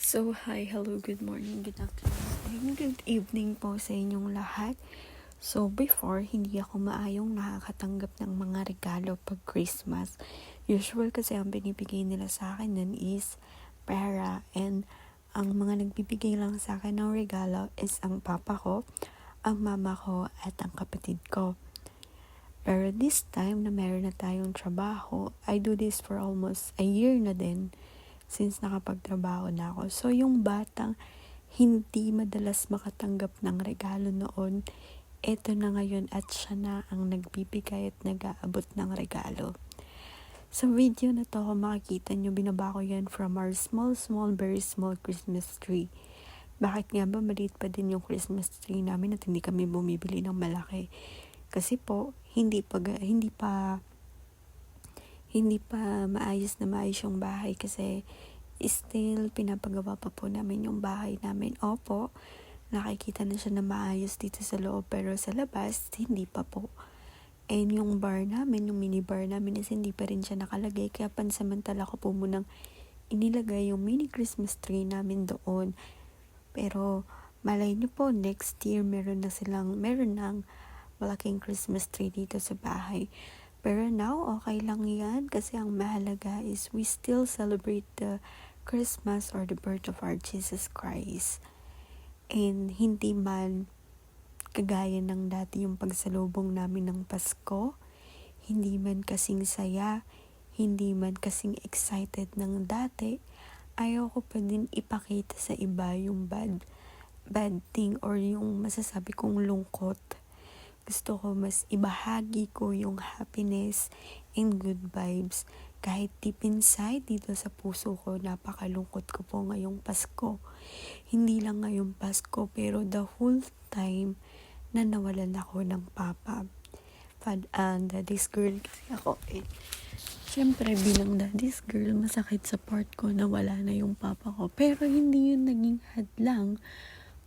So, hi, hello, good morning, good afternoon, and good evening po sa inyong lahat. So, before, hindi ako maayong nakakatanggap ng mga regalo pag Christmas. Usual kasi ang binibigay nila sa akin nun is pera, and ang mga nagbibigay lang sa akin ng regalo is ang papa ko, ang mama ko, at ang kapatid ko. Pero this time na meron na tayong trabaho, I do this for almost a year na din since nakapagtrabaho na ako. So, yung batang hindi madalas makatanggap ng regalo noon, eto na ngayon at siya na ang nagbibigay at nag-aabot ng regalo. Sa video na to, makikita nyo, binaba ko yan from our very small Christmas tree. Bakit nga ba maliit pa din yung Christmas tree namin at hindi kami bumibili ng malaki? Kasi po, hindi pa maayos yung bahay kasi still pinapagawa pa po namin yung bahay namin. Opo, nakikita na siya na maayos dito sa loob, pero sa labas hindi pa po. And yung bar namin, yung mini bar namin is hindi pa rin siya nakalagay, kaya pansamantala ko po munang inilagay yung mini Christmas tree namin doon. Pero malay nyo po, next year meron ng malaking Christmas tree dito sa bahay. Pero now, okay lang yan kasi ang mahalaga is we still celebrate the Christmas or the birth of our Jesus Christ. And hindi man kagaya ng dati yung pagsalubong namin ng Pasko, hindi man kasing saya, hindi man kasing excited ng dati, ayaw ko pa din ipakita sa iba yung bad thing or yung masasabi kong lungkot. Gusto ko mas ibahagi ko yung happiness and good vibes. Kahit deep inside, dito sa puso ko, napakalungkot ko po ngayong Pasko. Hindi lang ngayong Pasko, pero the whole time na nawalan ako ng papa. Daddy's girl kasi ako eh. Siyempre, bilang daddy's girl, masakit sa part ko na wala na yung papa ko. Pero hindi yun naging hadlang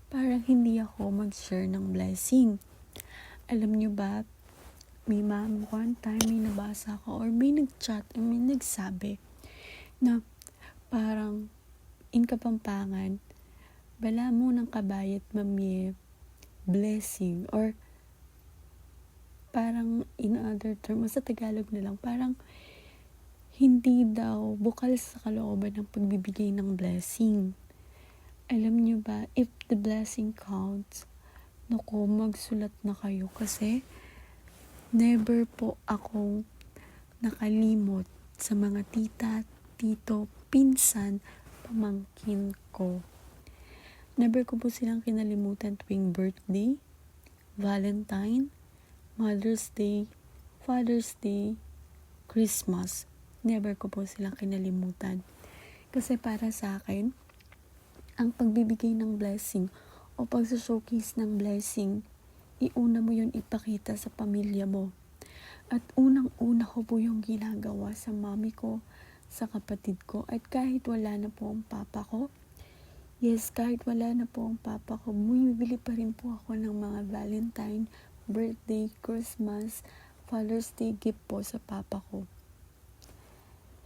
para hindi ako mag-share ng blessing. Alam nyo ba, may one time may nabasa ko or may nag-chat, may nagsabi na parang in Kapampangan, bala mo ng kabayat mamye blessing, or parang in other terms, sa Tagalog na lang, parang hindi daw bukal sa kalooban ng pagbibigay ng blessing. Alam nyo ba, if the blessing counts, naku, magsulat na kayo kasi never po akong nakalimot sa mga tita, tito, pinsan, pamangkin ko. Never ko po silang kinalimutan tuwing birthday, Valentine, Mother's Day, Father's Day, Christmas. Never ko po silang kinalimutan. Kasi para sa akin, ang pagbibigay ng blessing o pag-showcase ng blessing, iuna mo yun ipakita sa pamilya mo. At unang-una ko po yung ginagawa sa mami ko, sa kapatid ko. At kahit wala na po ang papa ko, bumibili pa rin po ako ng mga Valentine, birthday, Christmas, Father's Day gift po sa papa ko.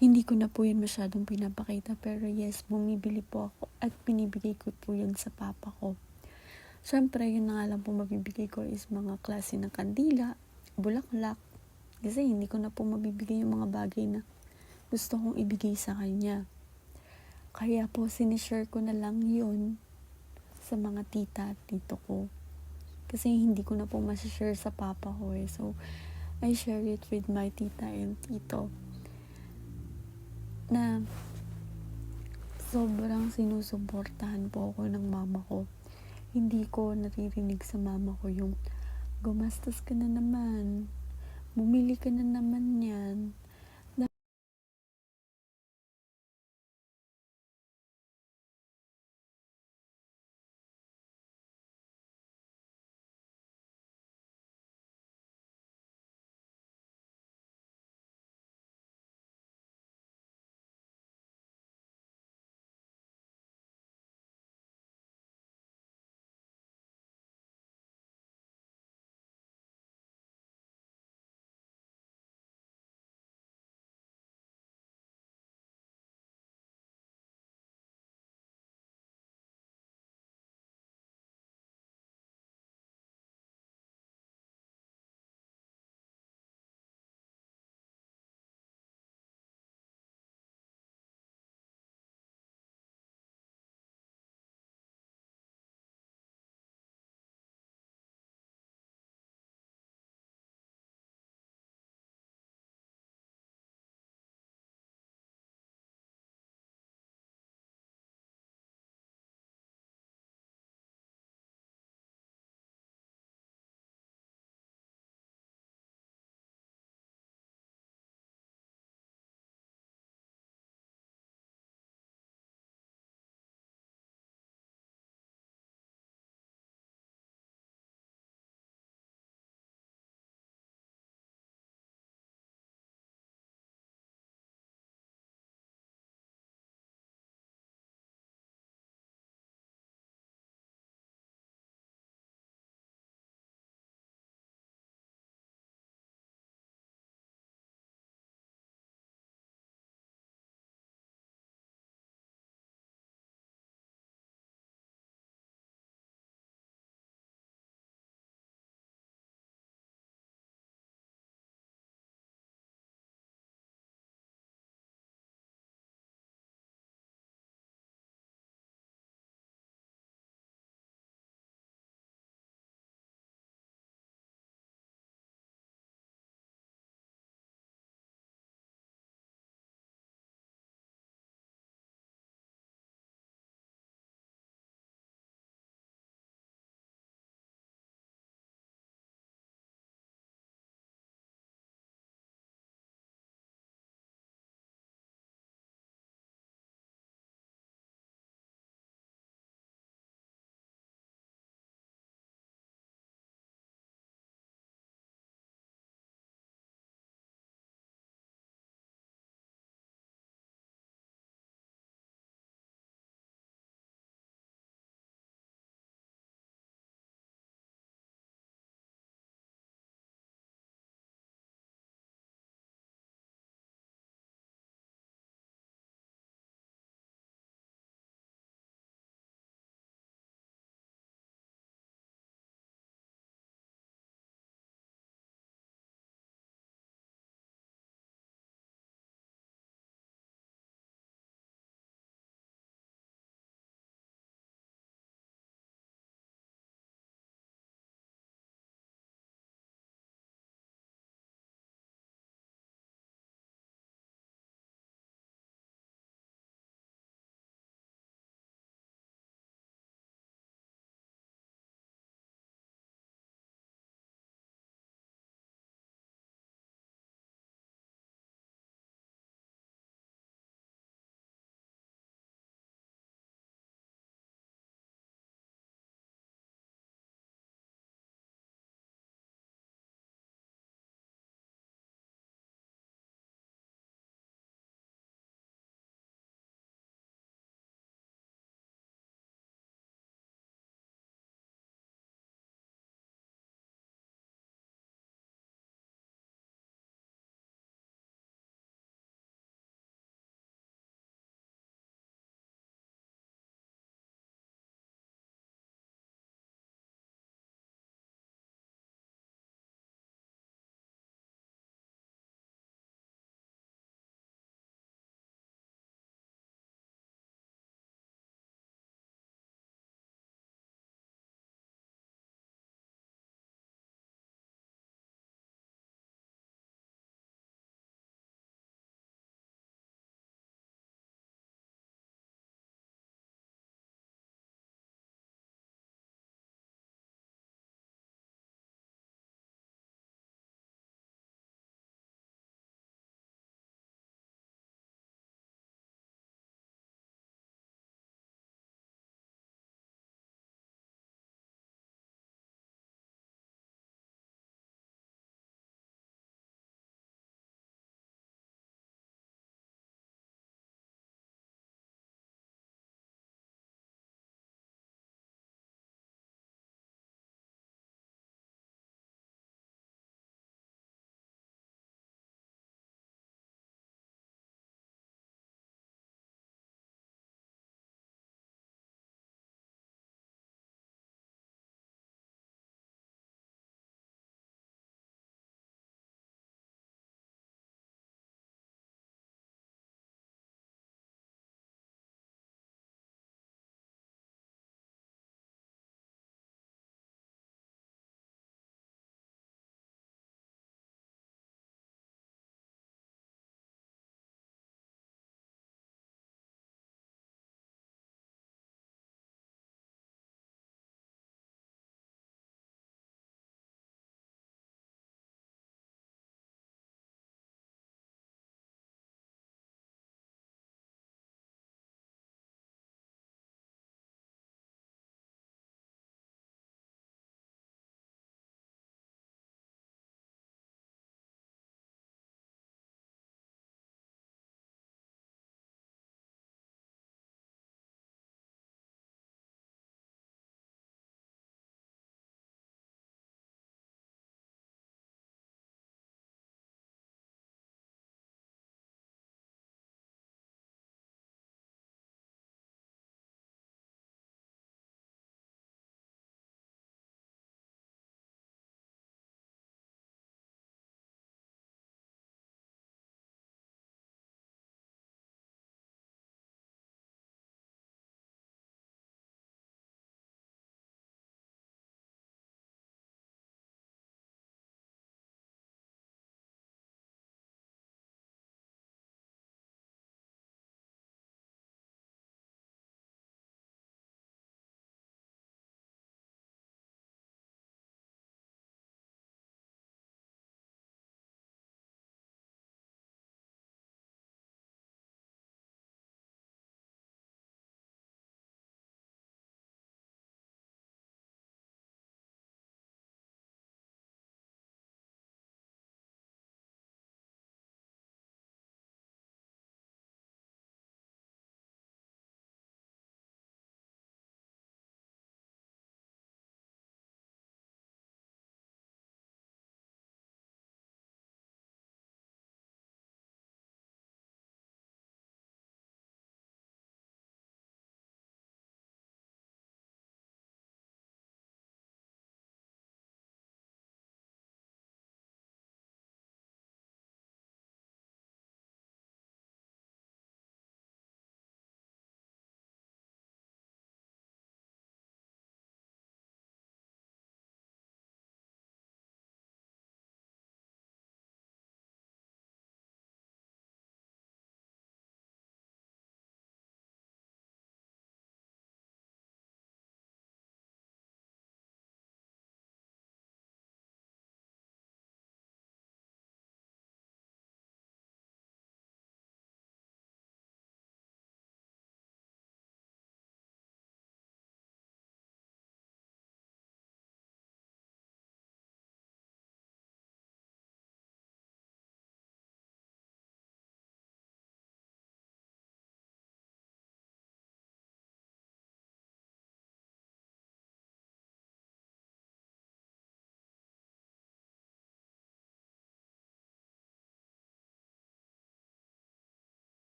Hindi ko na po yun masyadong pinapakita, pero yes, bumibili po ako at pinibigay ko po yun sa papa ko. Siyempre, yun na nga lang po mabibigay ko is mga klase ng kandila, bulaklak, kasi hindi ko na po mabibigay yung mga bagay na gusto kong ibigay sa kanya. Kaya po sinishare ko na lang yun sa mga tita at tito ko. Kasi hindi ko na po masishare sa papa ko eh. So, I share it with my tita and tito. Na sobrang sinusuportahan po ako ng mama ko. Hindi ko naririnig sa mama ko yung gumastos ka na naman, bumili ka na naman yan,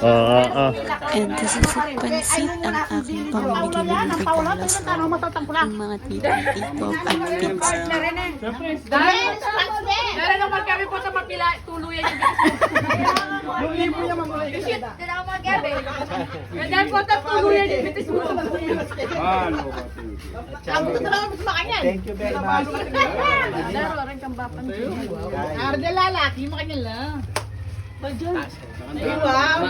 And this is a pansit ang aking pamimigay ng regalo sa yung mga tito at pizza. Meron naman kami po sa mapila, tuluyan yung bitis mo. Dahil po sa tuluyan yung bitis mo. Thank you very much. Daro, rin kang bapan. Arde lalaki, makanya lang. Wow!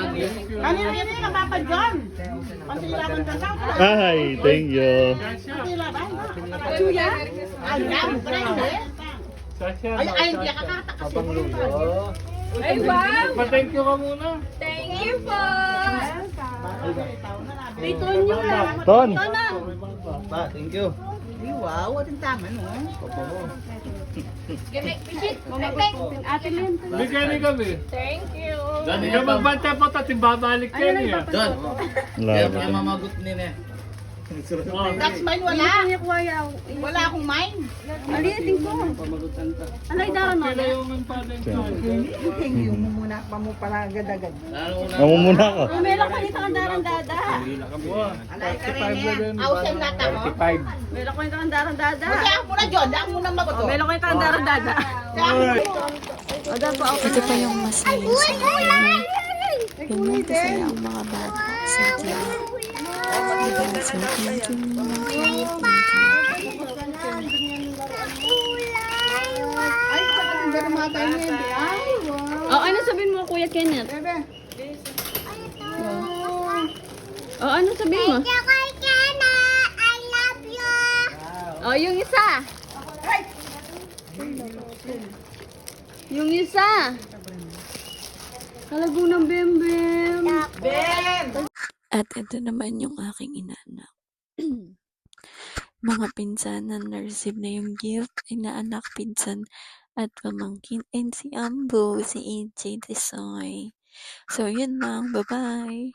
Ano yun yung napapa dyan? Pasilaban ka lang. Ay, thank you. Pasilaban? Juya? Ay, yan. Ay, hindi ka kakatak kasi. Ay, wow! Pa-thank you ka muna. Thank you po! Dito nyo lang. Ton. Pa, thank you. Ay, wow. Ating tama, no? Ate Lynn. Bigyan ni kami. Thank you. Hindi ka magbantay po tayo, babalik kayo niya. Don. Kaya mamagot ni ne. That's mine, wala. Wala akong mine. Alitin ko. Alay, daro na. Kaya yung pa-thank you. Mamumuna ka. Meron ko dito kang darang dada. Alay ka rin yan. Awsay lata ko. Meron ko dito kang darang dada. Kasi ako muna, John. Ako muna magoto. Meron ko dito kang darang dada. Ito pa yung masaya sa akin. Ganyan kasaya ang mga bata sa tiyan. Diba? So, thank you mga Ay, ang gano'n matay niya yun. Ay, wow. Oh, ano sabihin mo, Kuya Kenneth? Bebe. Oh, ano sabihin mo? Oh, yung isa. Yung isa. Kalagunang bembem. At ito naman yung aking inaanak. Mga pinsan na na-receive na yung gift, inaanak, pinsan, at pamangkin. And si Ambo, si AJ Desoy. So, yun lang. Bye-bye.